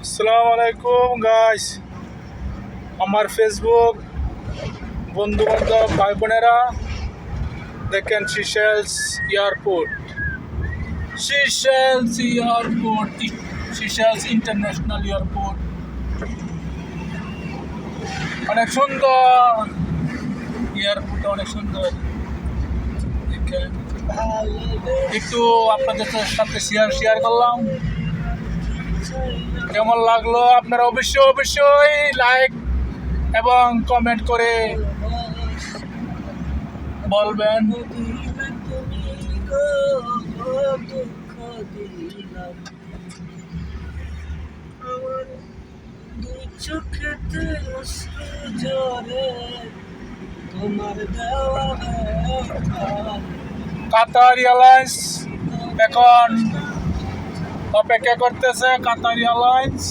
আসসালামু আলাইকুম গাইস, আমার ফেসবুক বন্ধু বান্ধব ভাই বোনেরা দেখেন Seychelles airport, Seychelles international airport অনেক সুন্দর। এয়ারপোর্ট অনেক সুন্দর, দেখেন একটু আপনাদের সাথে শেয়ার করলাম। কেমন লাগলো আপনারা অবশ্যই লাইক এবং কমেন্ট করে বলবেন। চোখেতে অশ্রু ঝরে তোমার দেওয়া কাতার এয়ারলাইন্স এখন অপেক্ষা করতেছে। কাতার এয়ারলাইন্স